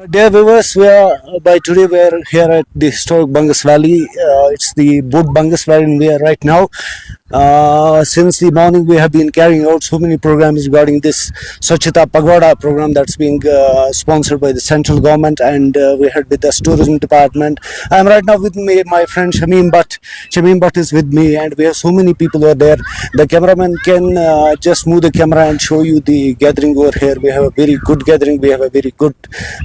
Dear viewers, by today we are here at the historic Bangus Valley. It's the boat Bangus Valley we are right now. Since the morning we have been carrying out so many programs regarding this Swachhata Pagwada program that's being sponsored by the central government, and we had with us tourism department. I am right now with my friend Shamim Bhatt. Shamim Bhatt is with me, and we have so many people over there. The cameraman can just move the camera and show you the gathering over here. We have a very good gathering. We have a very good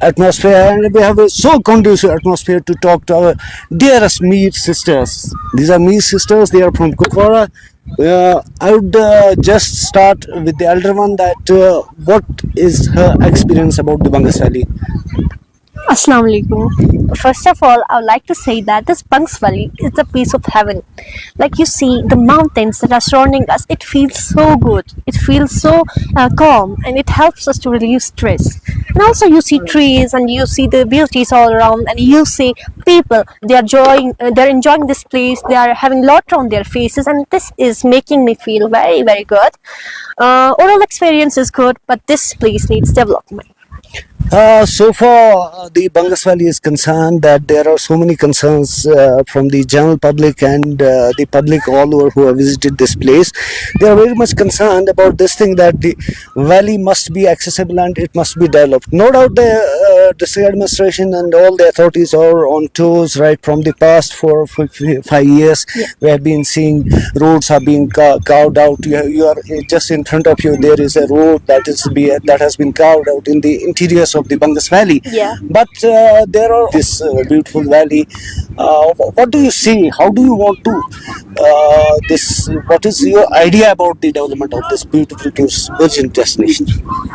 atmosphere, and we have a so conducive atmosphere to talk to our dearest Meer sisters. These are Meer sisters. They are from Kupwara. I would just start with the elder one. That what is her experience about the Bangus Valley? Assalamu alaikum. First of all, I would like to say that this Bangus Valley is a piece of heaven. Like you see, the mountains that are surrounding us, it feels so good. It feels so calm, and it helps us to relieve stress. And also, you see trees, and you see the beauties all around, and you see people. They're enjoying this place. They are having laughter on their faces, and this is making me feel very, very good. Overall experience is good, but this place needs development. So far, the Bangus Valley is concerned that there are so many concerns from the general public and the public all over who have visited this place. They are very much concerned about this thing, that the valley must be accessible and it must be developed. No doubt the district administration and all the authorities are on toes right from the past 4 or 5 years. Yeah. We have been seeing roads are being carved out. You are just in front of you. There is a road that has been carved out in the interiors of the Bangus Valley. Yeah. But there are this beautiful valley. What do you see? How do you want to what is your idea about the development of this beautiful tourist virgin destination?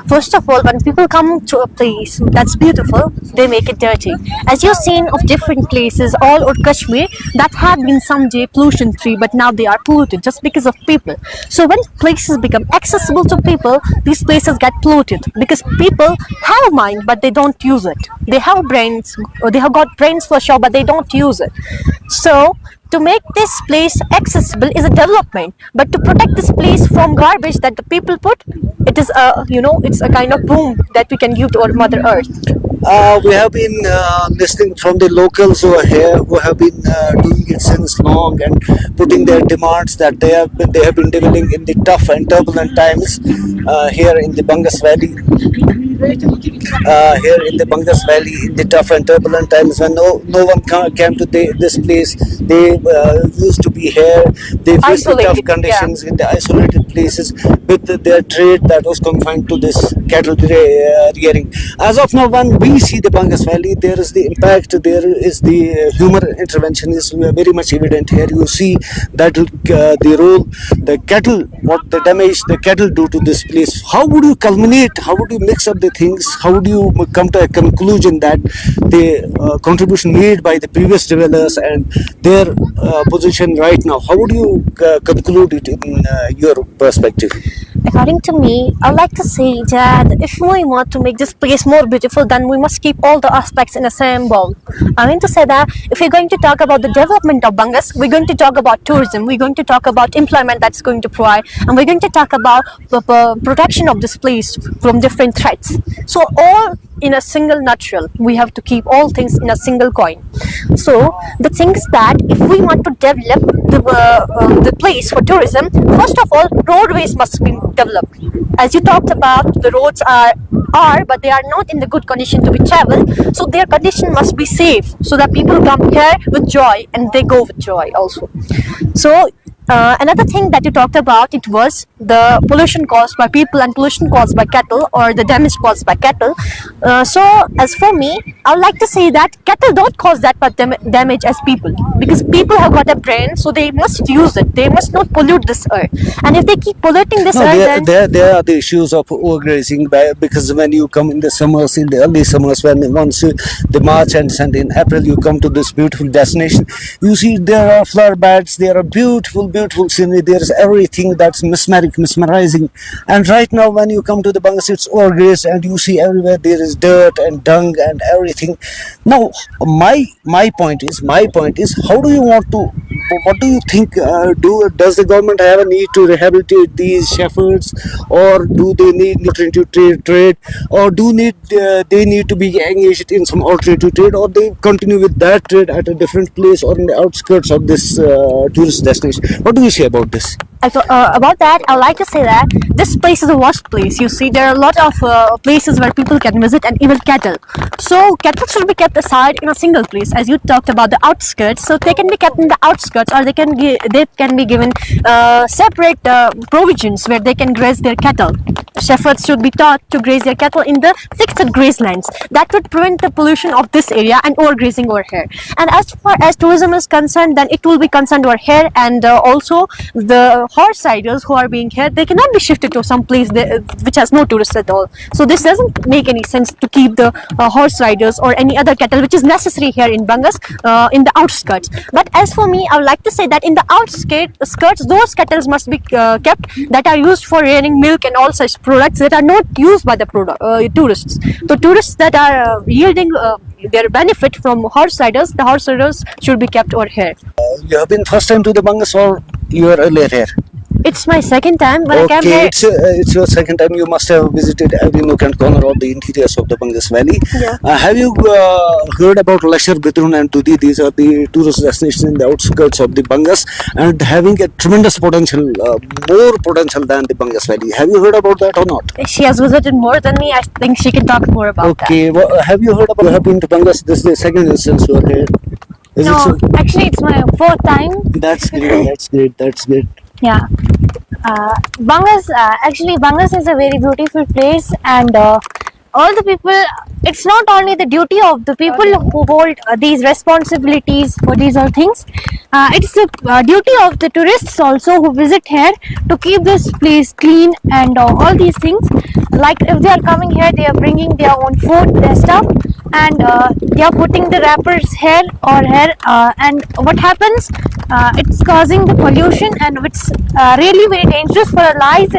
First of all, when people come to a place that's beautiful, they make it dirty. As you've seen of different places all over Kashmir that had been someday pollution-free, but now they are polluted just because of people. So when places become accessible to people, these places get polluted because people have a mind, but they don't use it. They have brains, or they have got brains for sure, but they don't use it. So to make this place accessible is a development, but to protect this place from garbage that the people put, it is it's a kind of boom that we can give to our Mother Earth. We have been listening from the locals over here who have been doing it since long and putting their demands that they have been dealing in the tough and turbulent times here in the Bangus Valley. Here in the Bangus Valley, in the tough and turbulent times when no one came to this place, they used to be here. They faced the tough conditions in the isolated places with their trade that was confined to this cattle rearing. As of now, when we see the Bangus Valley, there is the impact, there is the human intervention is very much evident here. You see that the role, the cattle, what the damage the cattle do to this place. How would you culminate? How would you mix up the things? How would you come to a conclusion that the contribution made by the previous developers and their position right now, how would you conclude it in your perspective? According to me, I would like to say that if we want to make this place more beautiful, then we must keep all the aspects in the same bowl. I mean to say that if we're going to talk about the development of Bangus, we're going to talk about tourism, we're going to talk about employment that's going to provide, and we're going to talk about the protection of this place from different threats. So all in a single nutshell, we have to keep all things in a single coin. So the thing is that if we want to develop the place for tourism, first of all, roadways must be developed. As you talked about, the roads are but they are not in the good condition to be traveled, so their condition must be safe so that people come here with joy and they go with joy also. So another thing that you talked about, it was the pollution caused by people and pollution caused by cattle, or the damage caused by cattle. So as for me, I would like to say that cattle don't cause that much damage as people, because people have got a brain, so they must use it. They must not pollute this earth. And if they keep polluting this earth, there are the issues of overgrazing, because when you come in the summers, in the early summers, once the March ends and in April you come to this beautiful destination, you see there are flower beds, there are beautiful beautiful scenery. There is everything that's mesmerizing. And right now, when you come to the Bangus, it's overgrazed, and you see everywhere there is dirt and dung and everything. Now, my point is, how do you want to? What do you think? Does the government have a need to rehabilitate these shepherds, or do they need alternative trade, or they need to be engaged in some alternative trade, or they continue with that trade at a different place or in the outskirts of this tourist destination? What do you say about this? About that, I would like to say that this place is a vast place. You see, there are a lot of places where people can visit, and even cattle. So cattle should be kept aside in a single place, as you talked about the outskirts. So they can be kept in the outskirts, or they can be given separate provisions where they can graze their cattle. Shepherds should be taught to graze their cattle in the fixed grazelands. That would prevent the pollution of this area and overgrazing over here. And as far as tourism is concerned, then it will be concerned over here, and also the horse riders who are being here, they cannot be shifted to some place which has no tourists at all. So this doesn't make any sense to keep the horse riders or any other cattle which is necessary here in Bangus in the outskirts. But as for me, I would like to say that in the outskirts, those cattle must be kept that are used for rearing milk and all such products that are not used by the tourists. The tourists that are yielding their benefit from horse riders, the horse riders should be kept over here. You have been first time to the Bangus, or you were earlier here? It's my second time when I came here. It's your second time. You must have visited every nook and corner of the interiors of the Bangus Valley. Yeah. Have you heard about Lashar, Bidrun and Tudi? These are the tourist destinations in the outskirts of the Bangus, and having a tremendous potential, more potential than the Bangus Valley. Have you heard about that or not? She has visited more than me. I think she can talk more about that. Okay, well, have you heard about? You have been to Bangus. This is the second instance you are here. Is No, it so? actually, it's my fourth time. That's great. That's great. That's great. Yeah. Bangus is a very beautiful place, and all the people, it's not only the duty of the people who hold these responsibilities for these all things, it's the duty of the tourists also who visit here to keep this place clean and all these things. Like if they are coming here, they are bringing their own food, their stuff, and they are putting the wrappers here or here, and what happens, it's causing the pollution, and it's really very dangerous for our lives